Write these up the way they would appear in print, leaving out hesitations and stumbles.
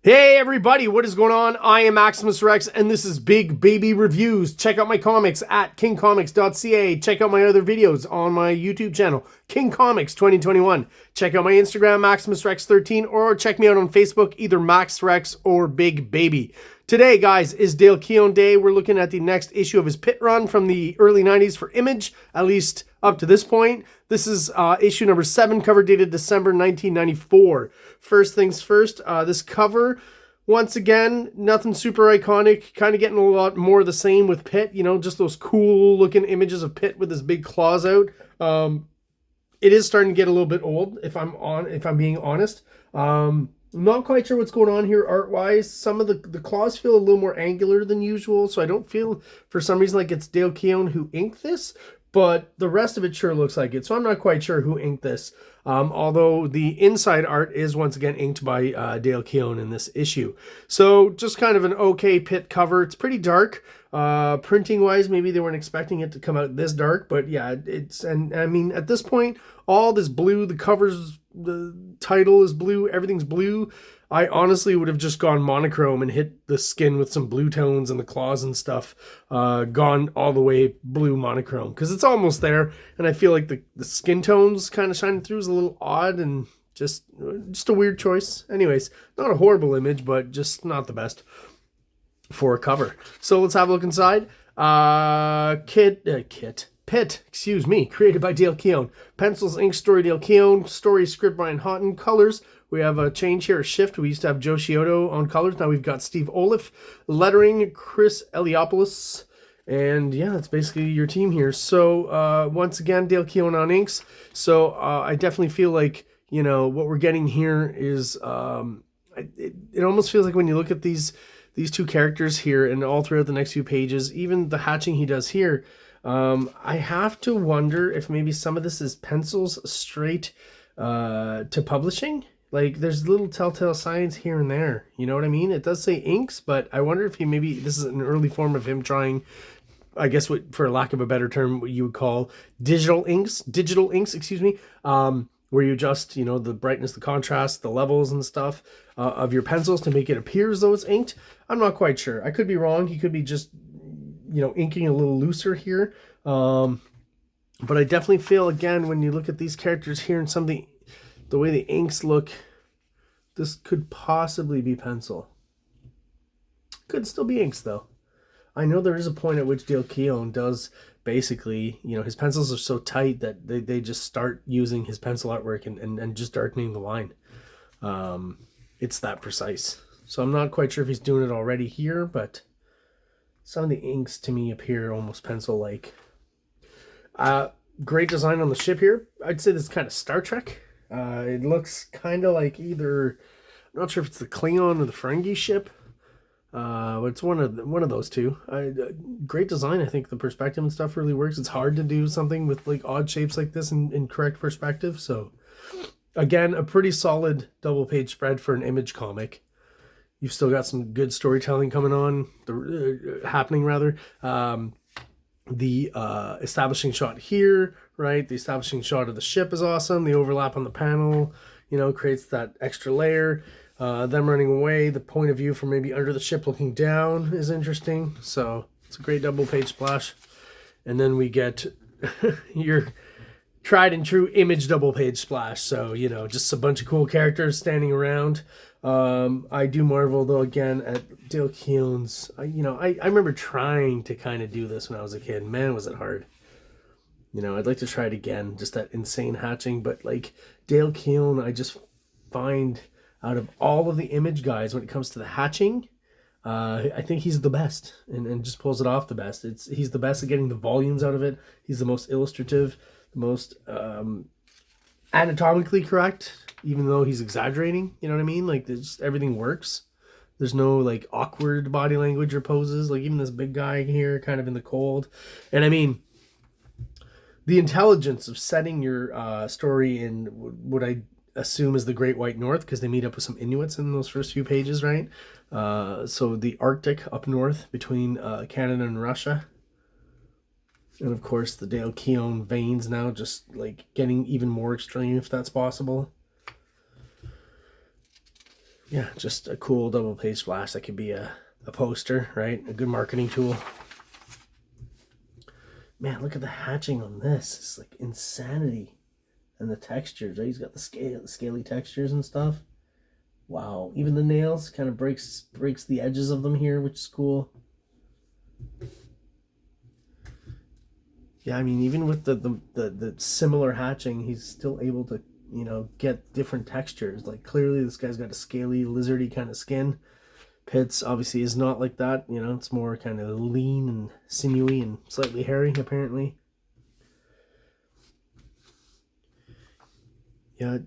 Hey everybody, what is going on? I am Maximus Rex and this is Big Baby Reviews. Check out my comics at KINGCOMICS.CA. Check out my other videos on my YouTube channel, King Comics 2021. Check out my Instagram, MaximusRex13, or check me out on Facebook, either MaxRex or Big Baby. Today, guys, is Dale KEOWN Day. We're looking at the next issue of his PITT run from the early 90s for Image, at least up to this point. This is issue number 7, cover dated December 1994. First things first, this cover, once again, nothing super iconic, kind of getting a lot more of the same with PITT, you know, just those cool looking images of PITT with his big claws out. It is starting to get a little bit old, if I'm being honest. I'm not quite sure what's going on here art-wise. Some of the claws feel a little more angular than usual, so I don't feel, for some reason, like it's Dale KEOWN who inked this, but the rest of it sure looks like it, so I'm not quite sure who inked this. Although the inside art is once again inked by Dale KEOWN in this issue. So just kind of an okay PITT cover. It's pretty dark. Printing-wise, maybe they weren't expecting it to come out this dark, but yeah, and I mean, at this point, all this blue, the covers, the title is blue, everything's blue. I honestly would have just gone monochrome and hit the skin with some blue tones and the claws and stuff, gone all the way blue monochrome, because it's almost there, and I feel like the skin tones kind of shining through is a little odd and just a weird choice. Anyways, not a horrible image, but just not the best for a cover. So let's have a look inside. PITT, excuse me, created by Dale KEOWN. Pencils, ink, story, Dale KEOWN. Story, script, Brian Houghton. Colors, we have a change here, a shift. We used to have Joe Chiodo on colors. Now we've got Steve Oliff. Lettering, Chris Eliopoulos. And yeah, that's basically your team here. So once again, Dale KEOWN on inks. So I definitely feel like, you know, what we're getting here is, it almost feels like when you look at these two characters here and all throughout the next few pages, even the hatching he does here, I have to wonder if maybe some of this is pencils straight to publishing. Like, there's little telltale signs here and there, you know what I mean? It does say inks, but I wonder if maybe this is an early form of him trying, I guess, what, for lack of a better term, what you would call digital inks, excuse me, where you adjust, you know, the brightness, the contrast, the levels and stuff of your pencils to make it appear as though it's inked. I'm not quite sure. I could be wrong. He could be just, you know, inking a little looser here. But I definitely feel, again, when you look at these characters here and some of the way the inks look, this could possibly be pencil. Could still be inks, though. I know there is a point at which Dale KEOWN does basically, you know, his pencils are so tight that they just start using his pencil artwork and just darkening the line. It's that precise. So I'm not quite sure if he's doing it already here, but some of the inks to me appear almost pencil-like. Great design on the ship here. I'd say this is kind of Star Trek. It looks kind of like either, I'm not sure if it's the Klingon or the Ferengi ship. But it's one of those two. Great design. I think the perspective and stuff really works. It's hard to do something with like odd shapes like this in correct perspective. So again, a pretty solid double page spread for an Image comic. You've still got some good storytelling coming on, happening rather. The establishing shot here, right? The establishing shot of the ship is awesome. The overlap on the panel, you know, creates that extra layer. Them running away, the point of view from maybe under the ship looking down is interesting. So it's a great double page splash. And then we get your tried and true Image double page splash. So, you know, just a bunch of cool characters standing around. I do marvel, though, again, at Dale KEOWN's. You know, I remember trying to kind of do this when I was a kid. Man, was it hard. You know, I'd like to try it again, just that insane hatching. But, like, Dale KEOWN, I just find, out of all of the Image guys, when it comes to the hatching, I think he's the best and just pulls it off the best. He's the best at getting the volumes out of it. He's the most illustrative, the most anatomically correct, even though he's exaggerating, you know what I mean? Like, just everything works. There's no like awkward body language or poses, like even this big guy here kind of in the cold. And I mean, the intelligence of setting your story in what I assume is the Great White North, because they meet up with some Inuits in those first few pages, right? So the Arctic up north between Canada and Russia. And of course the Dale KEOWN veins now just like getting even more extreme, if that's possible. yeah, just a cool double page splash that could be a poster, right? A good marketing tool. Man, look at the hatching on this. It's like insanity. And the textures, right? He's got the scaly textures and stuff. Wow, even the nails kind of breaks the edges of them here, which is cool. Yeah, I mean, even with the similar hatching, he's still able to, you know, get different textures. Like, clearly this guy's got a scaly, lizardy kind of skin. Pitt's obviously is not like that, you know, it's more kind of lean and sinewy and slightly hairy, apparently. Yeah,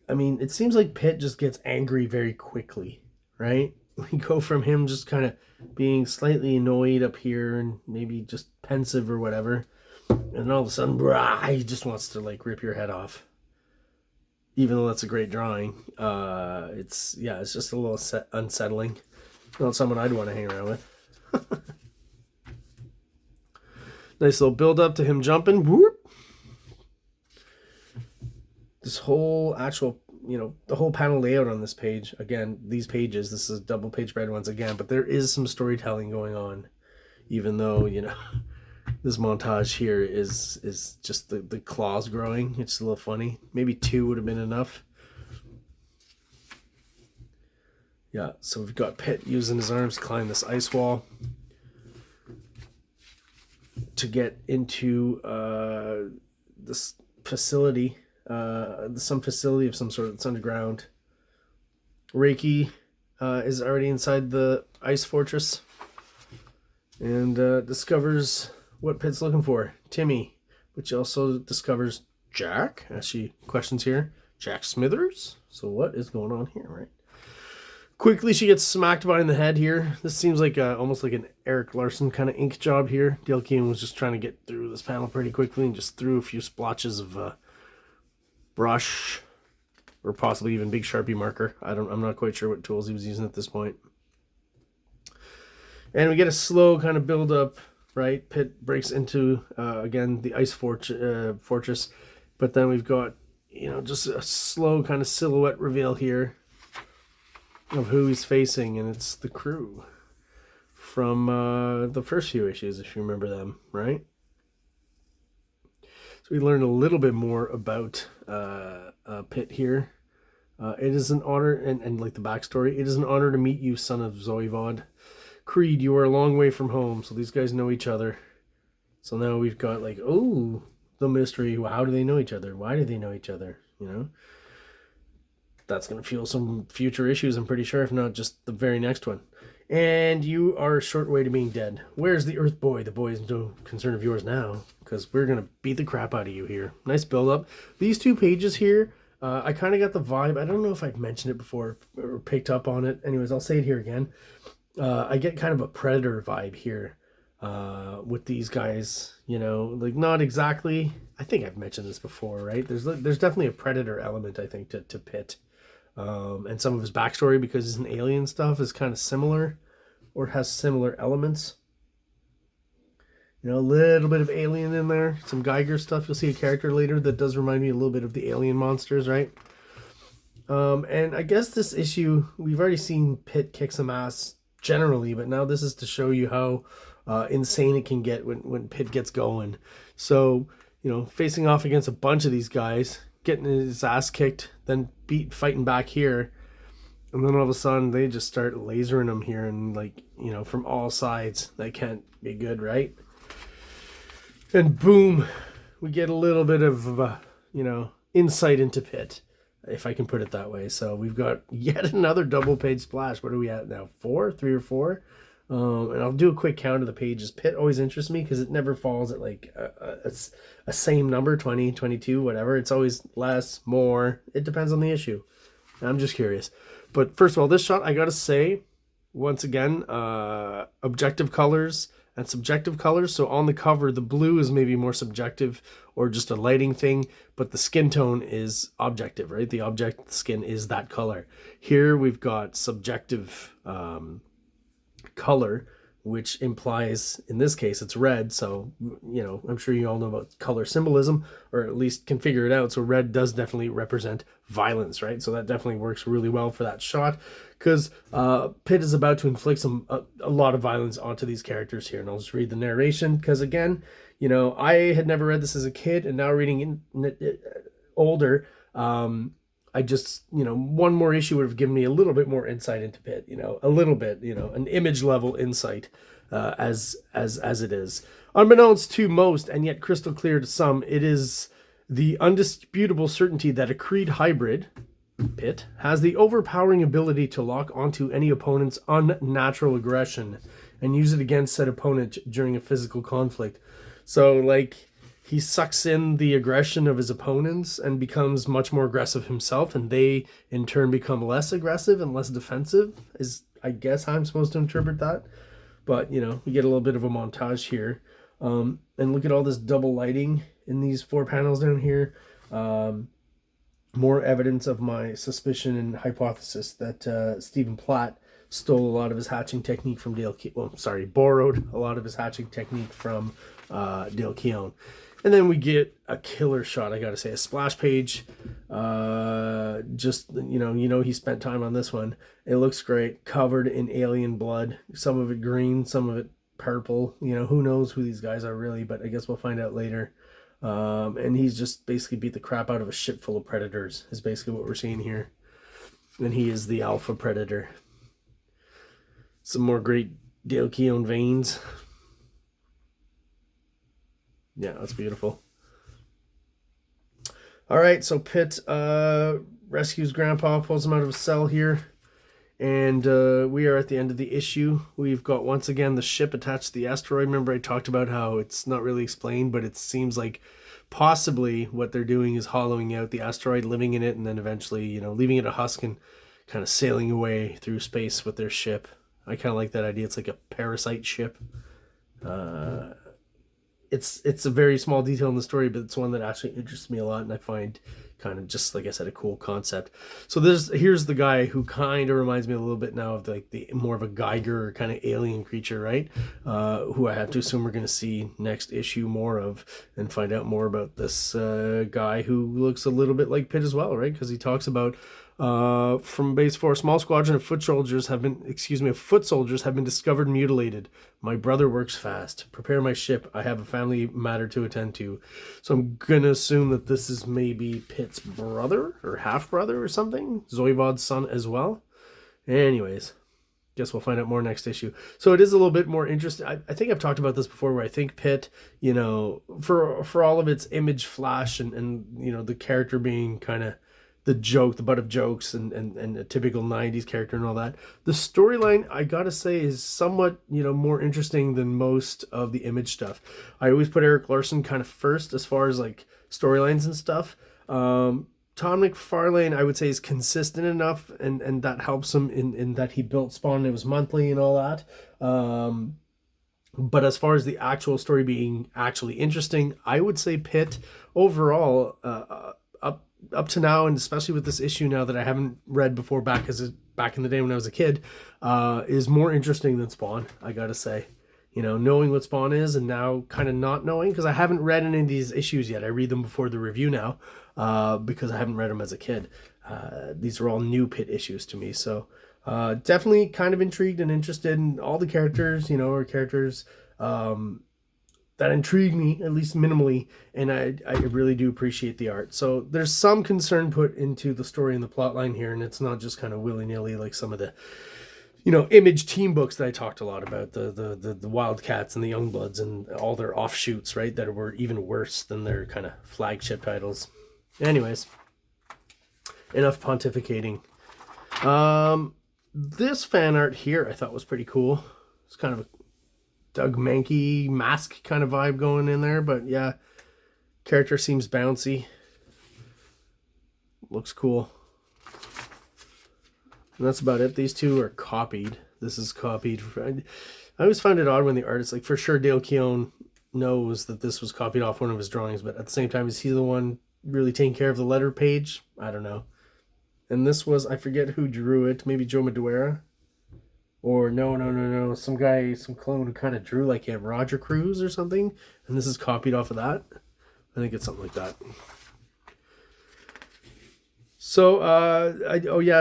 I mean, it seems like Pitt just gets angry very quickly, right? We go from him just kind of being slightly annoyed up here and maybe just pensive or whatever, and all of a sudden, brah, he just wants to like rip your head off. Even though that's a great drawing, it's just a little unsettling. Not someone I'd want to hang around with. Nice little build up to him jumping. Whoop. This whole actual, you know, the whole panel layout on this page, again, these pages, this is double page spread once again, but there is some storytelling going on, even though, you know, this montage here is just the claws growing. It's a little funny. Maybe 2 would have been enough. Yeah, so we've got Pitt using his arms to climb this ice wall to get into this facility, some facility of some sort that's underground. Reiki is already inside the ice fortress and discovers what Pitt's looking for, Timmy, which also discovers Jack, as she questions here. Jack Smithers? So what is going on here, right? Quickly, she gets smacked behind the head here. This seems like almost like an Eric Larson kind of ink job here. Dale Keown was just trying to get through this panel pretty quickly and just threw a few splotches of brush or possibly even big Sharpie marker. I'm not quite sure what tools he was using at this point. And we get a slow kind of build up, right? Pitt breaks into, again, the ice fortress. But then we've got, you know, just a slow kind of silhouette reveal here of who he's facing, and it's the crew from the first few issues, if you remember them, right? So we learned a little bit more about Pitt here. It is an honor, and like the backstory, it is an honor to meet you, son of Zoivod. Creed, you are a long way from home, so these guys know each other. So now we've got like, oh, the mystery. How do they know each other? Why do they know each other? You know? That's going to fuel some future issues, I'm pretty sure, if not just the very next one. And you are a short way to being dead. Where's the Earth Boy? The boy is no concern of yours now, because we're going to beat the crap out of you here. Nice build up. These 2 pages here, I kind of got the vibe. I don't know if I've mentioned it before or picked up on it. Anyways, I'll say it here again. I get kind of a Predator vibe here with these guys, you know, like not exactly. I think I've mentioned this before, right? There's definitely a Predator element, I think, to Pitt. And some of his backstory, because his alien stuff, is kind of similar or has similar elements. You know, a little bit of alien in there, some Geiger stuff. You'll see a character later that does remind me a little bit of the alien monsters, right? And I guess this issue, we've already seen Pitt kick some ass generally, but now this is to show you how insane it can get when Pitt gets going. So, you know, facing off against a bunch of these guys, getting his ass kicked, then fighting back here, and then all of a sudden they just start lasering him here, and like, you know, from all sides. That can't be good, right? And boom, we get a little bit of you know, insight into Pitt, if I can put it that way. So we've got yet another double page splash. What are we at now? 3 or 4? And I'll do a quick count of the pages. Pitt always interests me because it never falls at like a same number, 20, 22, whatever. It's always less, more. It depends on the issue. I'm just curious. But first of all, this shot, I gotta say, once again, objective colors and subjective colors. So on the cover, the blue is maybe more subjective or just a lighting thing, but the skin tone is objective, right? The skin is that color. Here we've got subjective color, which implies, in this case, it's red. So, you know, I'm sure you all know about color symbolism, or at least can figure it out. So red does definitely represent violence, right? So that definitely works really well for that shot, because Pitt is about to inflict a lot of violence onto these characters here. And I'll just read the narration, because again, you know, I had never read this as a kid, and now reading older, I just, you know, one more issue would have given me a little bit more insight into Pitt, you know, a little bit, you know, an image level insight as it is. Unbeknownst to most, and yet crystal clear to some, it is the undisputable certainty that a Creed hybrid, Pitt, has the overpowering ability to lock onto any opponent's unnatural aggression and use it against said opponent during a physical conflict. So, like, he sucks in the aggression of his opponents and becomes much more aggressive himself, and they in turn become less aggressive and less defensive, is I guess how I'm supposed to interpret that. But, you know, we get a little bit of a montage here. And look at all this double lighting in these 4 panels down here. More evidence of my suspicion and hypothesis that Stephen Platt stole a lot of his hatching technique from borrowed a lot of his hatching technique from Dale Keown. And then we get a killer shot, I gotta say, a splash page. Just, you know, he spent time on this one. It looks great, covered in alien blood. Some of it green, some of it purple. You know, who knows who these guys are really, but I guess we'll find out later. And he's just basically beat the crap out of a ship full of predators, is basically what we're seeing here. And he is the alpha predator. Some more great Dale Keown veins. Yeah, that's beautiful. All right, so Pitt rescues Grandpa, pulls him out of a cell here, and we are at the end of the issue. We've got, once again, the ship attached to the asteroid. Remember I talked about how it's not really explained, but it seems like possibly what they're doing is hollowing out the asteroid, living in it, and then eventually, you know, leaving it a husk and kind of sailing away through space with their ship. I kind of like that idea. It's like a parasite ship. It's a very small detail in the story, but it's one that actually interests me a lot, and I find kind of, just like I said, a cool concept. So here's the guy who kind of reminds me a little bit now of like the more of a Geiger kind of alien creature, right? Who I have to assume we're going to see next issue more of, and find out more about this guy who looks a little bit like Pitt as well, right? Because he talks about from base 4, small squadron of foot soldiers have been discovered mutilated. My brother works fast. Prepare my ship. I have a family matter to attend to. So I'm gonna assume that this is maybe Pitt's brother or half brother or something. Zoivod's son as well. Anyways, guess we'll find out more next issue. So it is a little bit more interesting. I think I've talked about this before, where I think Pitt, you know, for all of its image flash and you know, the character being kind of the butt of jokes and a typical 90s character and all that, the storyline, I gotta say, is somewhat, you know, more interesting than most of the image stuff. I always put Eric Larson kind of first as far as like storylines and stuff. Tom McFarlane, I would say, is consistent enough, and that helps him in that he built Spawn and it was monthly and all that. But as far as the actual story being actually interesting, I would say Pitt overall, up to now, and especially with this issue now that I haven't read before, back in the day when I was a kid, is more interesting than Spawn, I gotta say. You know, knowing what Spawn is and now kind of not knowing, because I haven't read any of these issues yet. I read them before the review now, because I haven't read them as a kid. These are all new Pitt issues to me, so definitely kind of intrigued and interested in all the characters, you know, or characters that intrigue me, at least minimally, and I really do appreciate the art. So there's some concern put into the story and the plot line here, and it's not just kind of willy-nilly like some of the, you know, Image team books that I talked a lot about, the Wildcats and the Youngbloods and all their offshoots, right, that were even worse than their kind of flagship titles. Anyways, enough pontificating. This fan art here I thought was pretty cool. It's kind of a Doug Mankey mask kind of vibe going in there, but yeah, character seems bouncy. Looks cool. And that's about it. These two are copied. This is copied. I always find it odd when the artist, like, for sure Dale Keown knows that this was copied off one of his drawings, but at the same time, is he the one really taking care of the letter page? I don't know. And this was, I forget who drew it, maybe Joe Madureira. Or no, some clone who kind of drew like he had Roger Cruz or something, and this is copied off of that. I think it's something like that. So,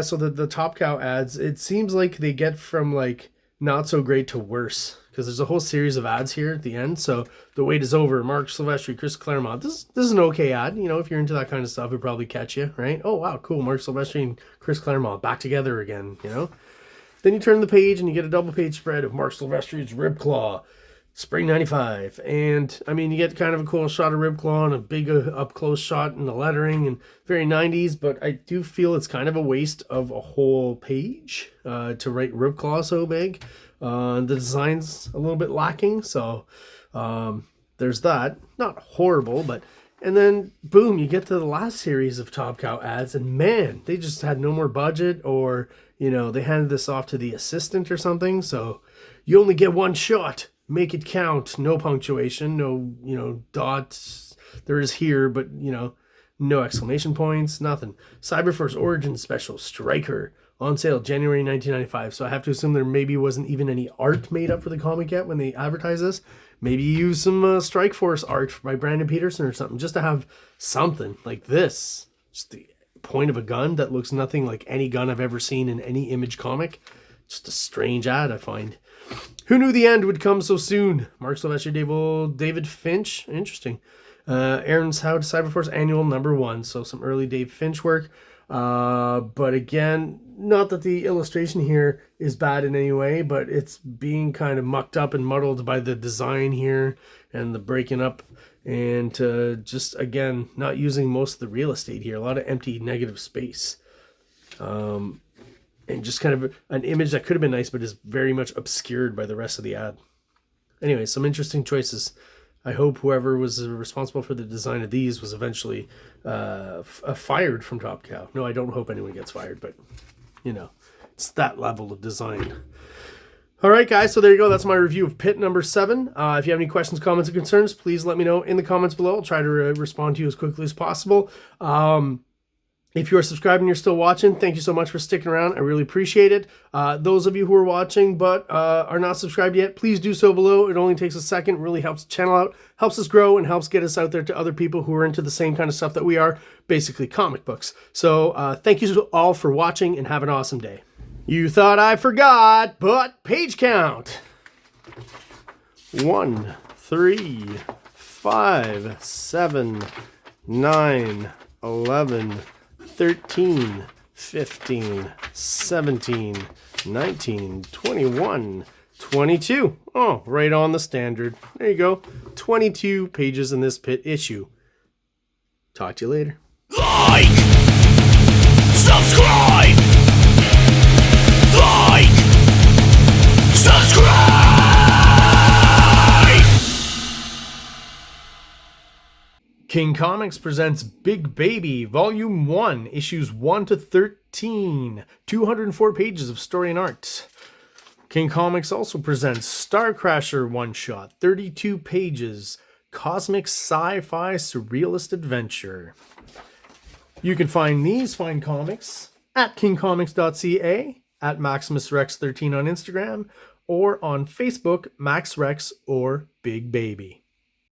so the Top Cow ads, it seems like they get from like not so great to worse, because there's a whole series of ads here at the end. So, The Wait Is Over, Mark Silvestri, Chris Claremont. This is an okay ad. You know, if you're into that kind of stuff, it'd probably catch you, right? Oh, wow, cool. Mark Silvestri and Chris Claremont back together again, you know? Then you turn the page and you get a double page spread of Mark Silvestri's Rib Claw, Spring 95. And, I mean, you get kind of a cool shot of Rib Claw and a big up-close shot in the lettering and very 90s, but I do feel it's kind of a waste of a whole page to write Rib Claw so big. The design's a little bit lacking, so there's that. Not horrible, but... And then, boom, you get to the last series of Top Cow ads, and man, they just had no more budget, or, you know, they handed this off to the assistant or something, so you only get one shot. Make it count. No punctuation, no, you know, dots. There is here, but, you know, no exclamation points, nothing. Cyberforce Origin Special Striker, on sale January 1995. So I have to assume there maybe wasn't even any art made up for the comic yet when they advertise this. Maybe you use some Strike Force art by Brandon Peterson or something, just to have something like this. Just the point of a gun that looks nothing like any gun I've ever seen in any Image comic. Just a strange ad, I find. Who knew the end would come so soon? Mark Silvestri, David Finch. Interesting. Aaron's How to Cyberforce Annual #1. So some early Dave Finch work. But again, not that the illustration here is bad in any way, but it's being kind of mucked up and muddled by the design here and the breaking up, and just, again, not using most of the real estate here. A lot of empty negative space. And just kind of an image that could have been nice, but is very much obscured by the rest of the ad. Anyway, some interesting choices. I hope whoever was responsible for the design of these was eventually fired from Top Cow. No, I don't hope anyone gets fired, but, you know, it's that level of design. All right, guys, so there you go. That's my review of PITT #7. If you have any questions, comments, or concerns, please let me know in the comments below. I'll try to respond to you as quickly as possible. If you're subscribed and you're still watching, thank you so much for sticking around. I really appreciate it. Those of you who are watching but are not subscribed yet, please do so below. It only takes a second. It really helps the channel out, helps us grow, and helps get us out there to other people who are into the same kind of stuff that we are, basically comic books. So thank you all for watching, and have an awesome day. You thought I forgot, but page count. 1, 3, 5, 7, 9, 11, 13, 15, 17, 19, 21, 22. Oh, right on the standard. There you go. 22 pages in this PITT issue. Talk to you later. Like! Subscribe! Like! Subscribe! King Comics presents Big Baby, Volume 1, Issues 1 to 13, 204 pages of story and art. King Comics also presents Star Crasher one-shot, 32 pages, cosmic sci-fi surrealist adventure. You can find these fine comics at KINGCOMICS.CA, at MaximusRex13 on Instagram, or on Facebook, MaxRex or Big Baby.